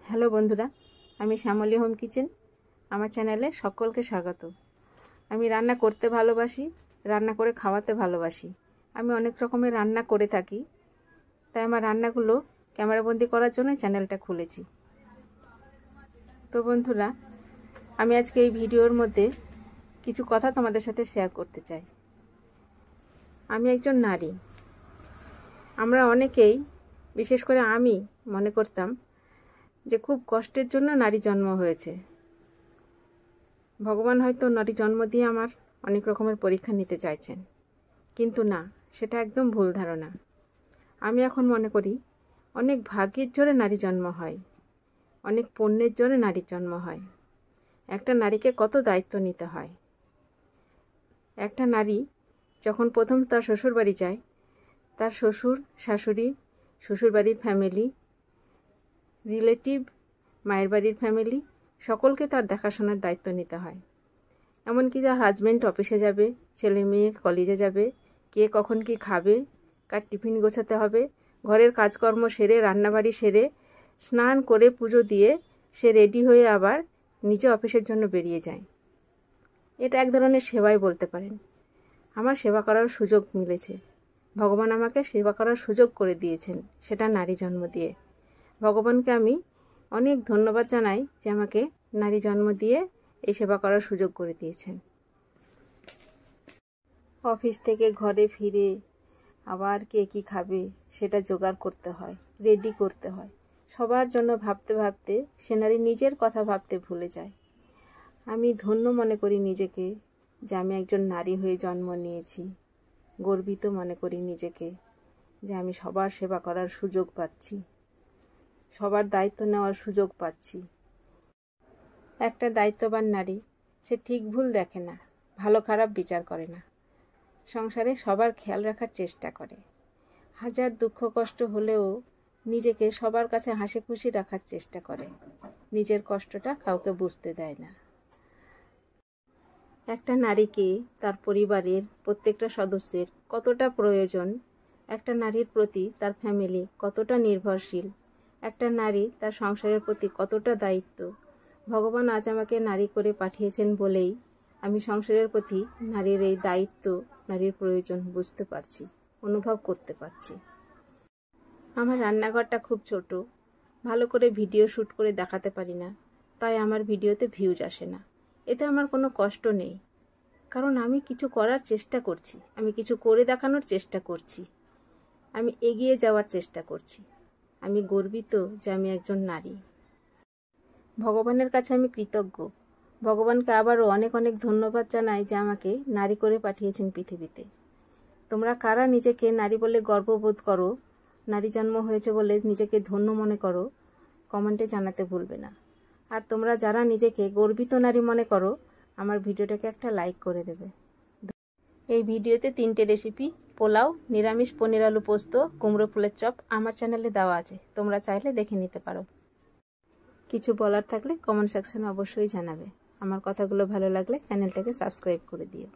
Hello বন্ধুরা, আমি Shyamoli home kitchen. আমার চ্যানেলে সকলকে স্বাগত। আমি রান্না করতে ভালোবাসি, রান্না করে খাওয়াতে ভালোবাসি। আমি অনেক রকমের রান্না করে থাকি, তাই আমার রান্নাগুলো ক্যামেরাবন্দি করার জন্য চ্যানেলটা খুলেছি। তো বন্ধুরা, আমি আজকে এই ভিডিওর মধ্যে কিছু কথা তোমাদের সাথে শেয়ার করতে চাই। আমি একজন নারী। আমরা অনেকেই, বিশেষ করে আমি মনে করতাম যে খুব কষ্টের জন্য নারী জন্ম হয়েছে। ভগবান হয়তো নারী জন্ম দিয়ে আমার অনেক রকমের পরীক্ষা নিতে চাইছেন, কিন্তু না, সেটা একদম ভুল ধারণা। আমি এখন মনে করি অনেক ভাগ্যের জোরে নারী জন্ম হয়, অনেক পুণ্যের জোরে নারীর জন্ম হয়। একটা নারীকে কত দায়িত্ব নিতে হয়। একটা নারী যখন প্রথম তার শ্বশুর বাড়ি যায়, তার শ্বশুর শাশুড়ি, শ্বশুরবাড়ির ফ্যামিলি, রিলেটিভ, মায়ের বাড়ির ফ্যামিলি, সকলকে তার দেখাশোনার দায়িত্ব নিতে হয়। এমনকি তার হাজব্যান্ড অফিসে যাবে, ছেলে মেয়ে কলেজে যাবে, কে কখন কি খাবে, কার টিফিন গোছাতে হবে, ঘরের কাজকর্ম সেরে, রান্নাবাড়ি সেরে, স্নান করে পুজো দিয়ে সে রেডি হয়ে আবার নিজে অফিসের জন্য বেরিয়ে যায়। এটা এক ধরনের সেবাই বলতে পারেন। আমার সেবা করার সুযোগ মিলেছে। ভগবান আমাকে সেবা করার সুযোগ করে দিয়েছেন, সেটা নারী জন্ম দিয়ে। ভগবানকে আমি অনেক ধন্যবাদ জানাই যে আমাকে নারী জন্ম দিয়ে এই সেবা করার সুযোগ করে দিয়েছেন। অফিস থেকে ঘরে ফিরে আবার কে কি খাবে সেটা জোগাড় করতে হয়, রেডি করতে হয়। সবার জন্য ভাবতে ভাবতে সে নারী নিজের কথা ভাবতে ভুলে যায়। আমি ধন্য মনে করি নিজেকে যে আমি একজন নারী হয়ে জন্ম নিয়েছি। গর্বিত মনে করি নিজেকে যে আমি সবার সেবা করার সুযোগ পাচ্ছি, সবার দায়িত্ব নেওয়ার সুযোগ পাচ্ছি। একটা দায়িত্ববান নারী সে ঠিক ভুল দেখে না, ভালো খারাপ বিচার করে না। সংসারে সবার খেয়াল রাখার চেষ্টা করে। হাজার দুঃখ কষ্ট হলেও নিজেকে সবার কাছে হাসি খুশি রাখার চেষ্টা করে। নিজের কষ্টটা কাউকে বুঝতে দেয় না। একটা নারীকে তার পরিবারের প্রত্যেকটা সদস্যের কতটা প্রয়োজন, একটা নারীর প্রতি তার ফ্যামিলি কতটা নির্ভরশীল, একটা নারী তার সংসারের প্রতি কতটা দায়িত্ব, ভগবান আজ আমাকে নারী করে পাঠিয়েছেন বলেই আমি সংসারের প্রতি নারীর এই দায়িত্ব, নারীর প্রয়োজন বুঝতে পারছি, অনুভব করতে পারছি। আমার রান্নাঘরটা খুব ছোট, ভালো করে ভিডিও শ্যুট করে দেখাতে পারি না, তাই আমার ভিডিওতে ভিউজ আসে না। এতে আমার কোনো কষ্ট নেই, কারণ আমি কিছু করার চেষ্টা করছি, আমি কিছু করে দেখানোর চেষ্টা করছি, আমি এগিয়ে যাওয়ার চেষ্টা করছি। আমি গর্বিত যে আমি একজন নারী। ভগবানের কাছে আমি কৃতজ্ঞ। ভগবানকে আবারও অনেক অনেক ধন্যবাদ জানাই যে আমাকে নারী করে পাঠিয়েছেন পৃথিবীতে। তোমরা কারা নিজেকে নারী বলে গর্ববোধ করো, নারী জন্ম হয়েছে বলে নিজেকে ধন্য মনে করো, কমেন্টে জানাতে ভুলবে না। আর তোমরা যারা নিজেকে গর্বিত নারী মনে করো, আমার ভিডিওটাকে একটা লাইক করে দেবে। এই ভিডিওতে 3টে রেসিপি, পোলাও, নিরামিষ পনির আলু পোস্ত, কুমড়ো ফুলের চপ আমার চ্যানেলে দেওয়া আছে, তোমরা চাইলে দেখে নিতে পারো। কিছু বলার থাকলে কমেন্ট সেকশনে অবশ্যই জানাবে। আমার কথাগুলো ভালো লাগলে চ্যানেলটাকে সাবস্ক্রাইব করে দিও।